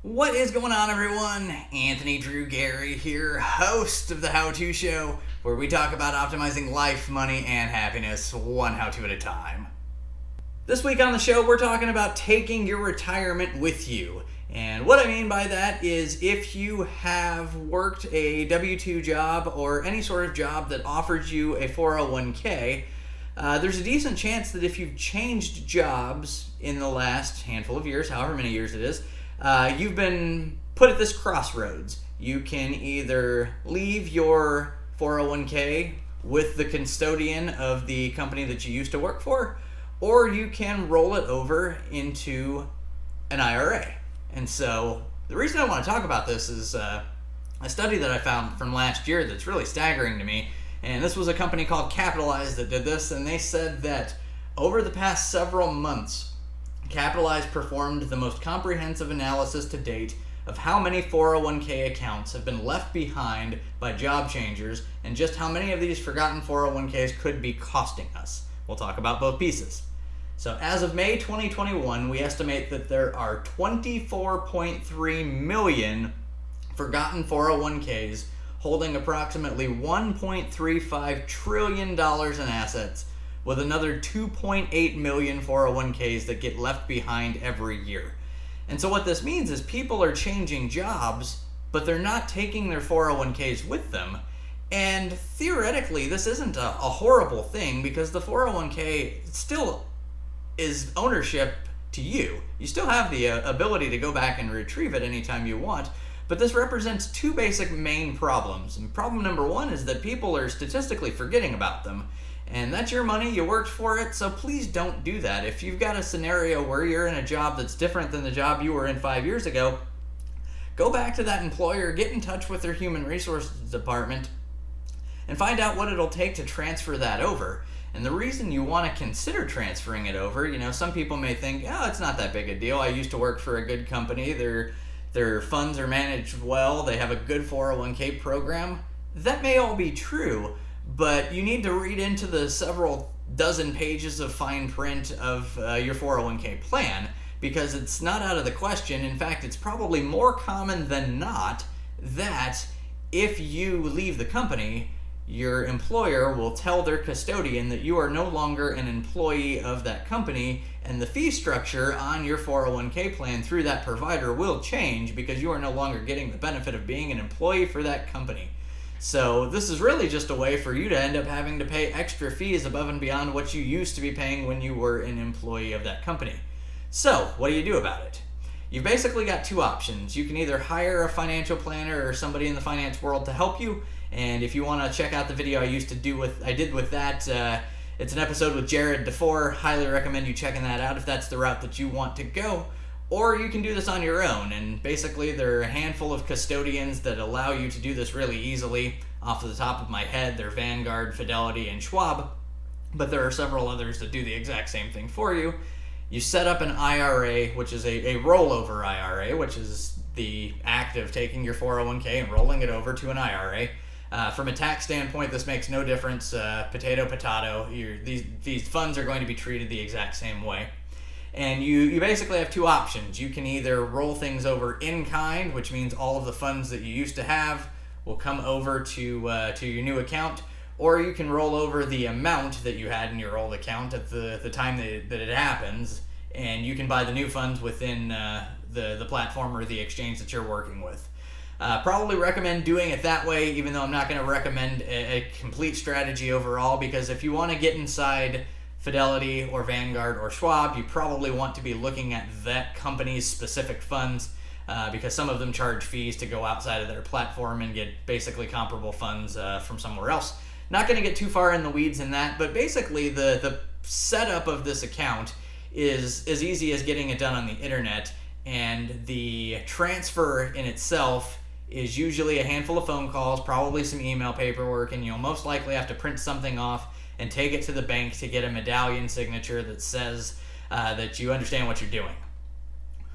What is going on, everyone? Anthony Drew Gary here, host of the How To Show, where we talk about optimizing life, money, and happiness one how-to at a time. This week on the show, we're talking about taking your retirement with you. And what I mean by that is if you have worked a W-2 job or any sort of job that offers you a 401k, there's a decent chance that if you've changed jobs in the last handful of years, however many years it is, you've been put at this crossroads. You can either leave your 401k with the custodian of the company that you used to work for, or you can roll it over into an IRA. And so the reason I want to talk about this is a study that I found from last year that's really staggering to me. And this was a company called Capitalize that did this, and they said that over the past several months, Capitalize performed the most comprehensive analysis to date of how many 401k accounts have been left behind by job changers and just how many of these forgotten 401ks could be costing us. We'll talk about both pieces. So as of May 2021, we estimate that there are 24.3 million forgotten 401ks holding approximately $1.35 trillion in assets, with another 2.8 million 401ks that get left behind every year. And so what this means is people are changing jobs, but they're not taking their 401ks with them. And theoretically, this isn't a horrible thing because the 401k still is ownership to you. You still have the ability to go back and retrieve it anytime you want. But this represents two basic main problems. And problem number one is that people are statistically forgetting about them. And that's your money, you worked for it, so please don't do that. If you've got a scenario where you're in a job that's different than the job you were in 5 years ago, go back to that employer, get in touch with their human resources department, and find out what it'll take to transfer that over. And the reason you want to consider transferring it over, some people may think, oh, it's not that big a deal. I used to work for a good company. Their funds are managed well. They have a good 401k program. That may all be true, but you need to read into the several dozen pages of fine print of your 401k plan, because it's not out of the question. In fact, it's probably more common than not that if you leave the company, your employer will tell their custodian that you are no longer an employee of that company, and the fee structure on your 401k plan through that provider will change because you are no longer getting the benefit of being an employee for that company. So this is really just a way for you to end up having to pay extra fees above and beyond what you used to be paying when you were an employee of that company. So what do you do about it? You've basically got two options. You can either hire a financial planner or somebody in the finance world to help you. And if you want to check out the video I did with that, it's an episode with Jared DeFore. Highly recommend you checking that out if that's the route that you want to go. Or you can do this on your own, and basically there are a handful of custodians that allow you to do this really easily. Off the top of my head, they're Vanguard, Fidelity, and Schwab, but there are several others that do the exact same thing for you. You set up an IRA, which is a rollover IRA, which is the act of taking your 401k and rolling it over to an IRA. From a tax standpoint, this makes no difference. Potato. These funds are going to be treated the exact same way. And you basically have two options. You can either roll things over in kind, which means all of the funds that you used to have will come over to your new account, or you can roll over the amount that you had in your old account at the time that it happens, and you can buy the new funds within the platform or the exchange that you're working with. Probably recommend doing it that way, even though I'm not going to recommend a complete strategy overall, because if you want to get inside Fidelity or Vanguard or Schwab, you probably want to be looking at that company's specific funds, because some of them charge fees to go outside of their platform and get basically comparable funds from somewhere else. Not going to get too far in the weeds in that, but basically the setup of this account is as easy as getting it done on the internet, and the transfer in itself is usually a handful of phone calls, probably some email paperwork, and you'll most likely have to print something off and take it to the bank to get a Medallion Signature that says that you understand what you're doing.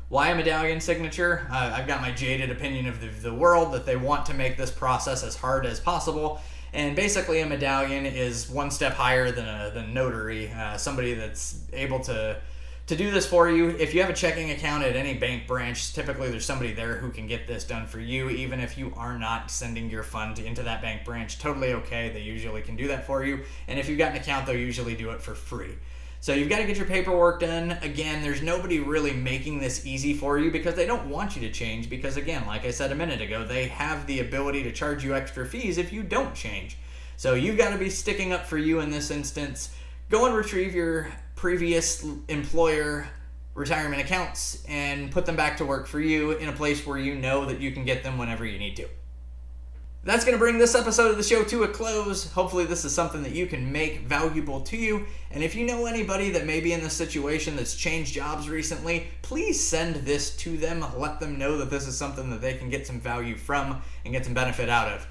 Why a Medallion Signature? I've got my jaded opinion of the world that they want to make this process as hard as possible, and basically a medallion is one step higher than a notary, somebody that's able to To do this for you, if you have a checking account at any bank branch, typically there's somebody there who can get this done for you, even if you are not sending your fund into that bank branch. Totally okay. They usually can do that for you. And if you've got an account, they'll usually do it for free. So you've got to get your paperwork done. Again, there's nobody really making this easy for you because they don't want you to change because, again, like I said a minute ago, they have the ability to charge you extra fees if you don't change. So you've got to be sticking up for you in this instance. Go and retrieve your previous employer retirement accounts and put them back to work for you in a place where you know that you can get them whenever you need to. That's going to bring this episode of the show to a close. Hopefully this is something that you can make valuable to you. And if you know anybody that may be in this situation that's changed jobs recently, please send this to them. Let them know that this is something that they can get some value from and get some benefit out of.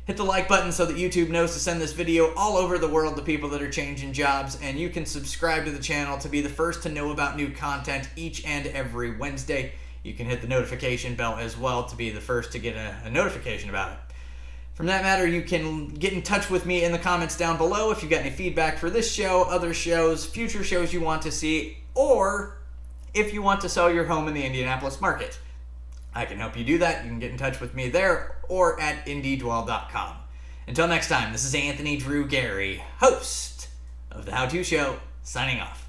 Hit the like button so that YouTube knows to send this video all over the world to people that are changing jobs, and you can subscribe to the channel to be the first to know about new content each and every Wednesday. You can hit the notification bell as well to be the first to get a notification about it. From that matter, you can get in touch with me in the comments down below if you've got any feedback for this show, other shows, future shows you want to see, or if you want to sell your home in the Indianapolis market. I can help you do that. You can get in touch with me there or at indiedwell.com. Until next time, this is Anthony Drew Gary, host of The How To Show, signing off.